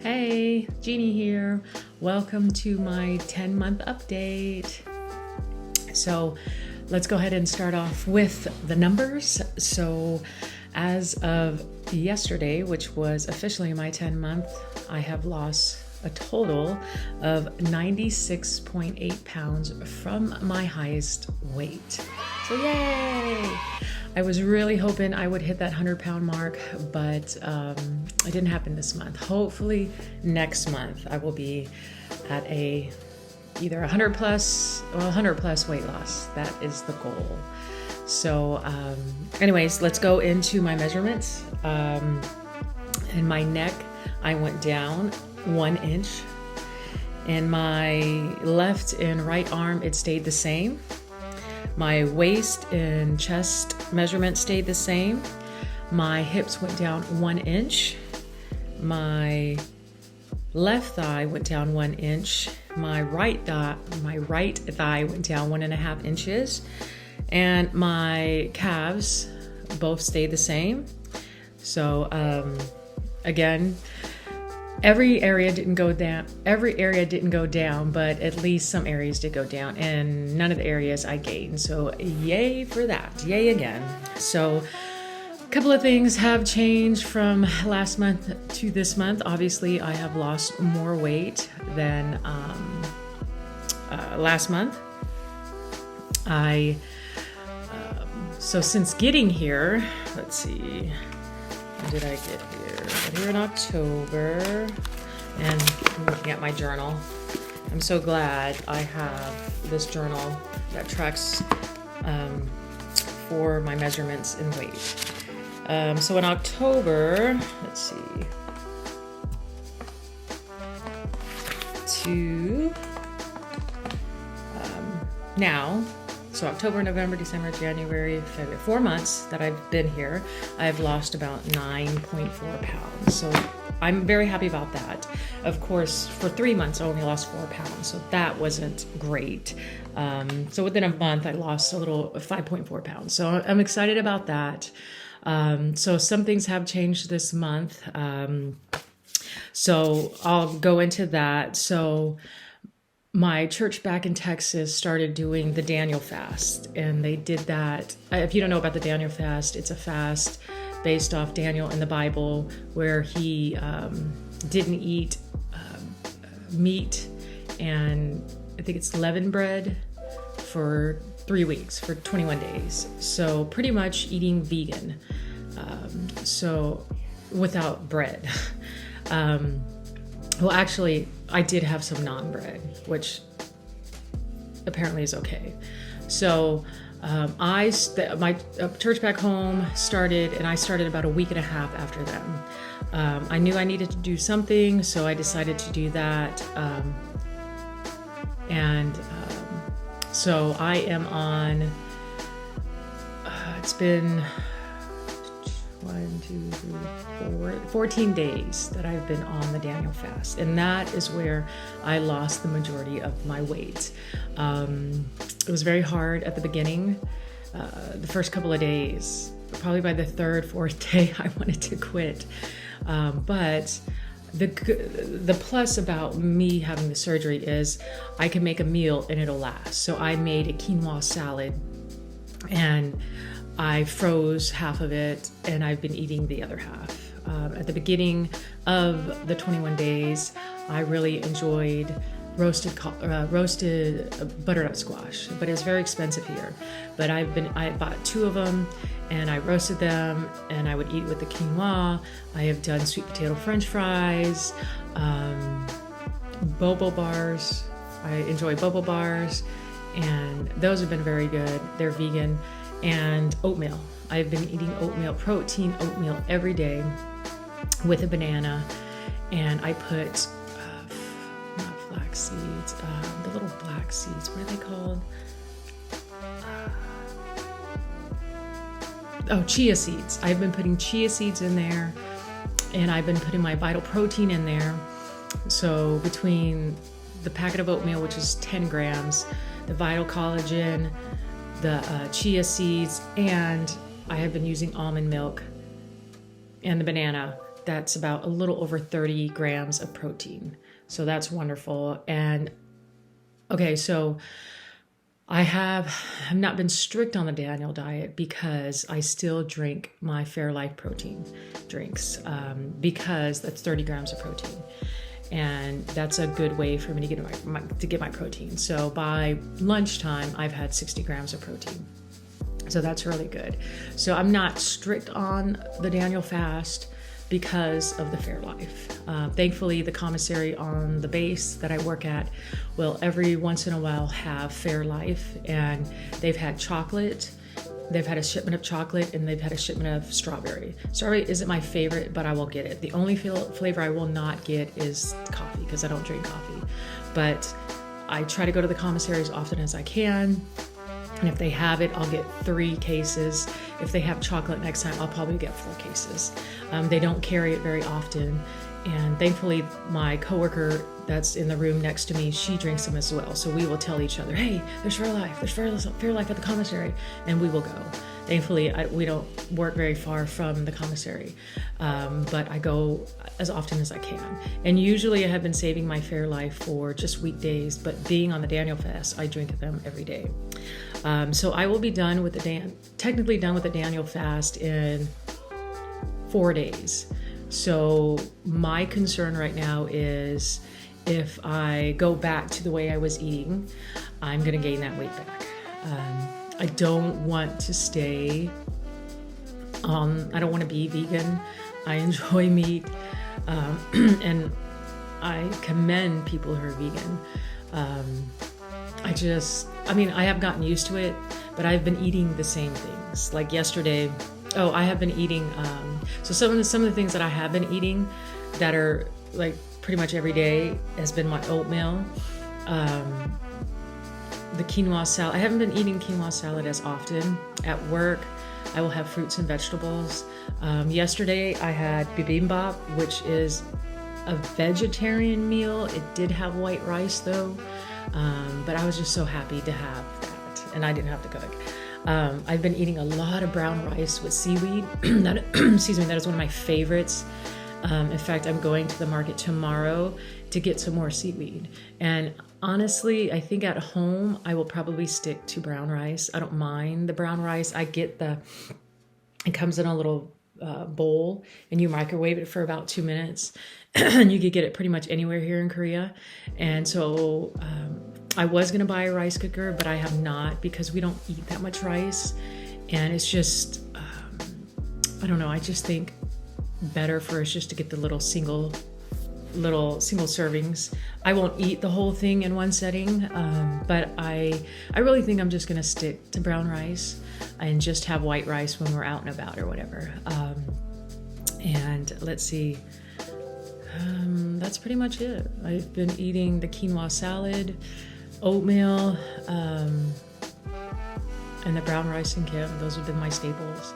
Hey, Jeannie here. Welcome to my 10-month update. So let's go ahead and start off with the numbers. So as of yesterday, which was officially my 10-month, I have lost a total of 96.8 pounds from my highest weight. So yay! I was really hoping I would hit that 100-pound mark, but it didn't happen this month. Hopefully next month I will be at either 100 plus or 100 plus weight loss. That is the goal. So anyways, let's go into my measurements. In my neck, I went down 1 inch. In my left and right arm, it stayed the same. My waist and chest measurement stayed the same. My hips went down 1 inch. My left thigh went down 1 inch. My right thigh went down 1.5 inches. And my calves both stayed the same. So again, every area didn't go down, but at least some areas did go down, and none of the areas I gained. So yay for that, yay again. So a couple of things have changed from last month to this month. Obviously, I have lost more weight than last month. So since getting here, let's see, when did I get here? I got here in October, and I'm looking at my journal. I'm so glad I have this journal that tracks for my measurements in weight. So in October, let's see, to now, so October, November, December, January, February, 4 months that I've been here, I've lost about 9.4 pounds. So I'm very happy about that. Of course, for 3 months, I only lost 4 pounds. So that wasn't great. So within a month, I lost a little 5.4 pounds. So I'm excited about that. So some things have changed this month. So I'll go into that. So my church back in Texas started doing the Daniel fast, and they did that. If you don't know about the Daniel fast, it's a fast based off Daniel in the Bible, where he didn't eat meat and I think it's leavened bread for 3 weeks, for 21 days. So pretty much eating vegan, so without bread. Well, actually, I did have some non-bread, which apparently is okay. So my church back home started, and I started about a week and a half after them. I knew I needed to do something, so I decided to do that. So I am on, it's been 14 days that I've been on the Daniel fast, and that is where I lost the majority of my weight. It was very hard at the beginning, the first couple of days. Probably by the third, fourth day, I wanted to quit. But the plus about me having the surgery is I can make a meal and it'll last. So I made a quinoa salad, and I froze half of it, and I've been eating the other half. At the beginning of the 21 days, I really enjoyed roasted butternut squash, but it's very expensive here. But I bought 2 of them, and I roasted them, and I would eat with the quinoa. I have done sweet potato French fries, boba bars. I enjoy boba bars, and those have been very good. They're vegan. And oatmeal. I've been eating oatmeal, protein oatmeal every day with a banana, and I put not flax seeds, the little black seeds. What are they called? Chia seeds. I've been putting chia seeds in there, and I've been putting my Vital Protein in there. So between the packet of oatmeal, which is 10 grams, the Vital Collagen, the chia seeds, and I have been using almond milk and the banana. that's about a little over 30 grams of protein. So that's wonderful. And okay, so I've not been strict on the Daniel diet because I still drink my Fairlife protein drinks because that's 30 grams of protein. And that's a good way for me to get my protein. So by lunchtime, I've had 60 grams of protein. So that's really good. So I'm not strict on the Daniel fast because of the Fairlife. Thankfully, the commissary on the base that I work at will every once in a while have Fairlife, and they've had chocolate. They've had a shipment of chocolate, and they've had a shipment of strawberry. Strawberry isn't my favorite, but I will get it. The only flavor I will not get is coffee because I don't drink coffee. But I try to go to the commissary as often as I can. And if they have it, I'll get 3 cases. If they have chocolate next time, I'll probably get 4 cases. They don't carry it very often. And thankfully, my coworker that's in the room next to me, she drinks them as well. So we will tell each other, hey, there's Fairlife at the commissary, and we will go. Thankfully, we don't work very far from the commissary, but I go as often as I can. And usually I have been saving my Fairlife for just weekdays, but being on the Daniel fast, I drink them every day. So I will be done with technically done with the Daniel fast in 4 days. So my concern right now is if I go back to the way I was eating, I'm going to gain that weight back. I don't want to stay, I don't want to be vegan. I enjoy meat, and I commend people who are vegan. I have gotten used to it, but I've been eating the same things. Like yesterday, I have been eating, so some of the things that I have been eating that are like pretty much every day has been my oatmeal, the quinoa salad. I haven't been eating quinoa salad as often. At work, I will have fruits and vegetables. Yesterday, I had bibimbap, which is a vegetarian meal. It did have white rice though, but I was just so happy to have that, and I didn't have to cook. I've been eating a lot of brown rice with seaweed. That is one of my favorites. In fact, I'm going to the market tomorrow to get some more seaweed. And honestly, I think at home, I will probably stick to brown rice. I don't mind the brown rice. It comes in a little bowl, and you microwave it for about 2 minutes. And you could get it pretty much anywhere here in Korea. And so I was going to buy a rice cooker, but I have not because we don't eat that much rice. And it's just, I don't know, I just think better for us just to get the little single servings. I won't eat the whole thing in one setting, but I really think I'm just going to stick to brown rice and just have white rice when we're out and about or whatever. And let's see. That's pretty much it. I've been eating the quinoa salad, oatmeal, and the brown rice and kim. Those have been my staples.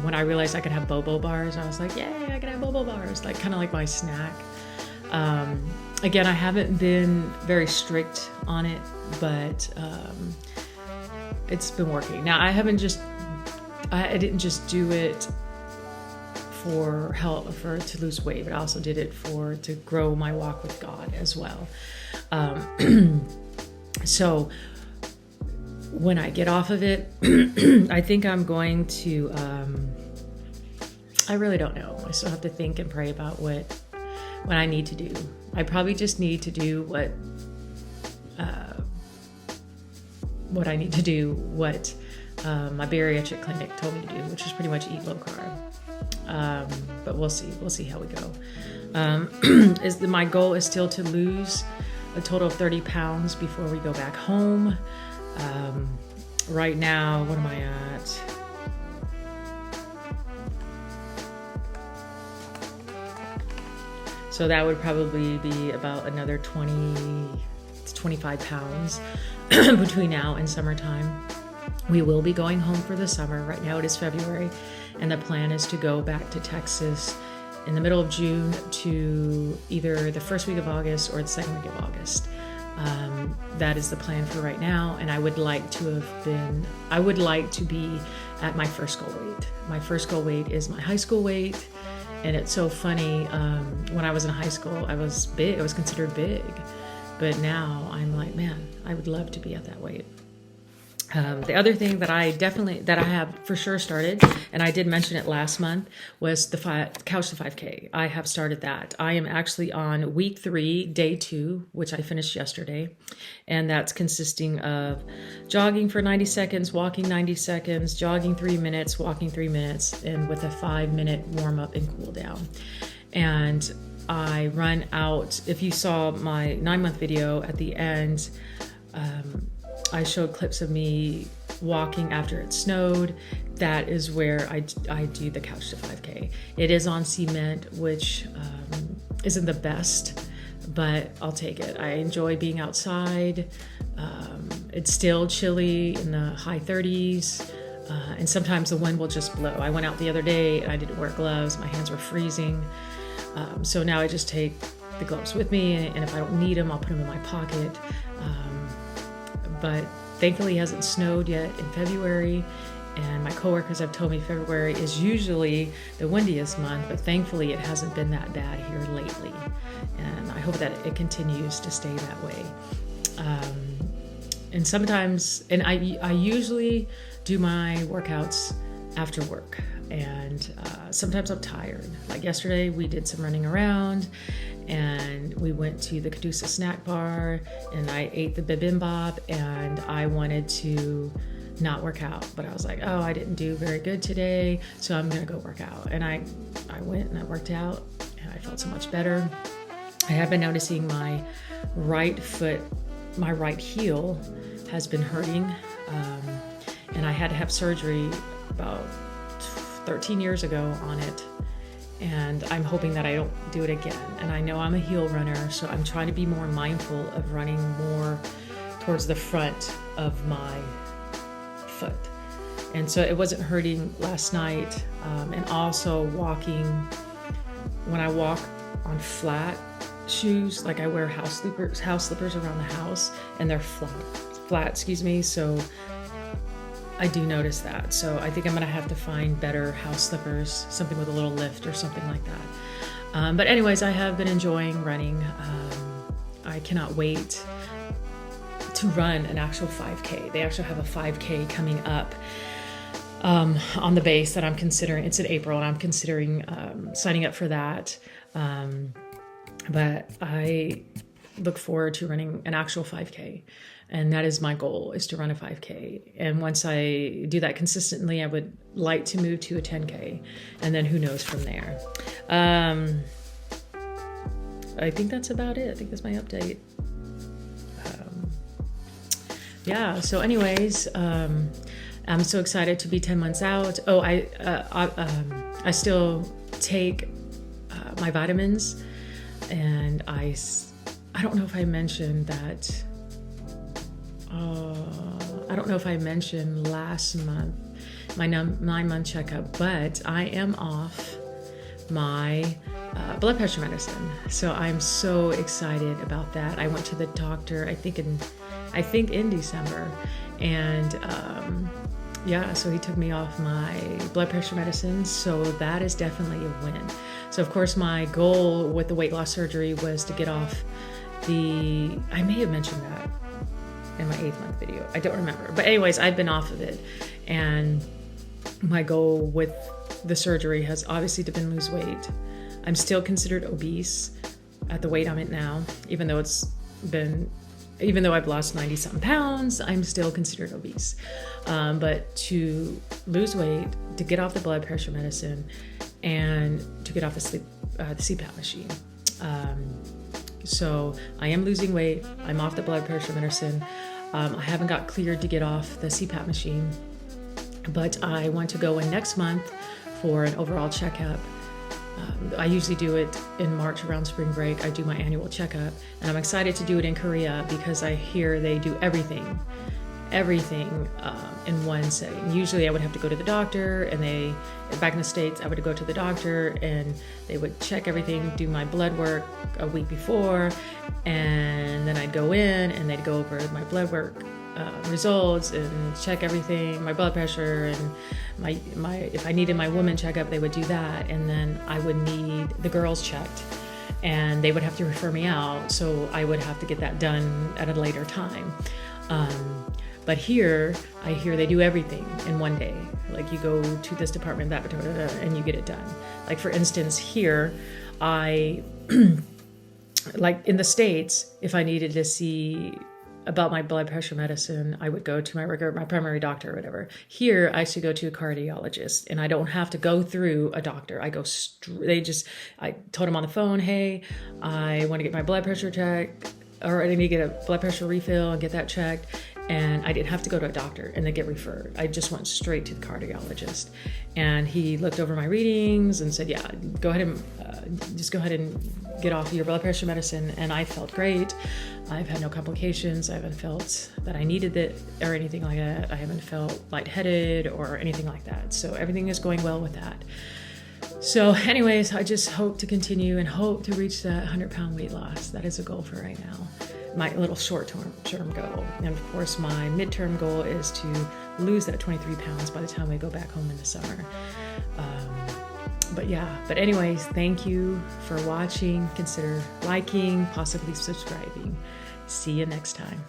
When I realized I could have bobo bars, I was like, yay, I can have bobo bars, like kind of like my snack. Again, I haven't been very strict on it, but it's been working. Now, I didn't just do it for to lose weight, but I also did it to grow my walk with God as well. So when I get off of it, I think I'm going to, I really don't know. I still have to think and pray about what I need to do. I probably just need to do what I need to do, what my bariatric clinic told me to do, which is pretty much eat low carb. But we'll see how we go. My goal is still to lose a total of 30 pounds before we go back home. Right now, what am I at? So that would probably be about another 20 to 25 pounds between now and summertime. We will be going home for the summer. Right now it is February, and the plan is to go back to Texas in the middle of June to either the first week of August or the second week of August. That is the plan for right now, and I would like to be at my first goal weight. My first goal weight is my high school weight, and it's so funny. When I was in high school, I was big. I was considered big, but now I'm like, man, I would love to be at that weight. The other thing that I have for sure started, and I did mention it last month, was the Couch to 5K. I have started that. I am actually on week 3, day 2, which I finished yesterday. And that's consisting of jogging for 90 seconds, walking 90 seconds, jogging 3 minutes, walking 3 minutes, and with a 5-minute warm up and cool down. And I run out. If you saw my 9-month video at the end, I showed clips of me walking after it snowed. That is where I do the Couch to 5K. It is on cement, which isn't the best, but I'll take it. I enjoy being outside. It's still chilly in the high 30s, and sometimes the wind will just blow. I went out the other day and I didn't wear gloves. My hands were freezing. So now I just take the gloves with me, and if I don't need them, I'll put them in my pocket. But thankfully it hasn't snowed yet in February, and my coworkers have told me February is usually the windiest month, but thankfully it hasn't been that bad here lately, and I hope that it continues to stay that way. And sometimes, and I usually do my workouts after work, and sometimes I'm tired. Like yesterday we did some running around, and we went to the Caduceus snack bar, and I ate the bibimbap, and I wanted to not work out, but I was like, oh, I didn't do very good today, so I'm gonna go work out. And I went and I worked out, and I felt so much better. I have been noticing my right foot, my right heel has been hurting, and I had to have surgery about 13 years ago on it. And I'm hoping that I don't do it again. And I know I'm a heel runner, so I'm trying to be more mindful of running more towards the front of my foot. And so it wasn't hurting last night. And also walking, when I walk on flat shoes, like I wear house slippers around the house, and they're flat, so I do notice that. So I think I'm gonna have to find better house slippers, something with a little lift or something like that. But anyways, I have been enjoying running. I cannot wait to run an actual 5K. They actually have a 5K coming up on the base that I'm considering. It's in April, and I'm considering signing up for that. But I look forward to running an actual 5K. And that is my goal, is to run a 5K. And once I do that consistently, I would like to move to a 10K. And then who knows from there. I think that's about it. I think that's my update. Yeah, so anyways, I'm so excited to be 10 months out. Oh, I still take my vitamins. And I don't know if I mentioned that. I don't know if I mentioned last month my 9-month checkup, but I am off my blood pressure medicine. So I'm so excited about that. I went to the doctor, I think in December, and so he took me off my blood pressure medicine. So that is definitely a win. So of course my goal with the weight loss surgery was to get off I may have mentioned that in my 8th month video. I don't remember. But anyways, I've been off of it. And my goal with the surgery has obviously been lose weight. I'm still considered obese at the weight I'm at now, even though I've lost 90 something pounds, I'm still considered obese. But to lose weight, to get off the blood pressure medicine, and to get off the CPAP machine. So I am losing weight. I'm off the blood pressure medicine. I haven't got cleared to get off the CPAP machine, but I want to go in next month for an overall checkup. I usually do it in March around spring break. I do my annual checkup, and I'm excited to do it in Korea because I hear they do everything everything in one setting. Usually I would have to go to the doctor, and back in the States, I would go to the doctor and they would check everything, do my blood work a week before, and then I'd go in and they'd go over my blood work results and check everything, my blood pressure, and my if I needed my woman checkup, they would do that, and then I would need the girls checked, and they would have to refer me out, so I would have to get that done at a later time. But here, I hear they do everything in one day. Like, you go to this department, that department, and you get it done. Like, for instance, here, like in the States, if I needed to see about my blood pressure medicine, I would go to my primary doctor or whatever. Here, I should go to a cardiologist, and I don't have to go through a doctor. I go I told him on the phone, hey, I want to get my blood pressure checked, or I need to get a blood pressure refill and get that checked. And I didn't have to go to a doctor and then get referred. I just went straight to the cardiologist, and he looked over my readings and said, yeah, go ahead and get off your blood pressure medicine. And I felt great. I've had no complications. I haven't felt that I needed it or anything like that. I haven't felt lightheaded or anything like that. So everything is going well with that. So anyways, I just hope to continue and hope to reach that 100-pound weight loss. That is a goal for right now. My little short-term goal. And of course, my midterm goal is to lose that 23 pounds by the time we go back home in the summer. But anyways, thank you for watching. Consider liking, possibly subscribing. See you next time.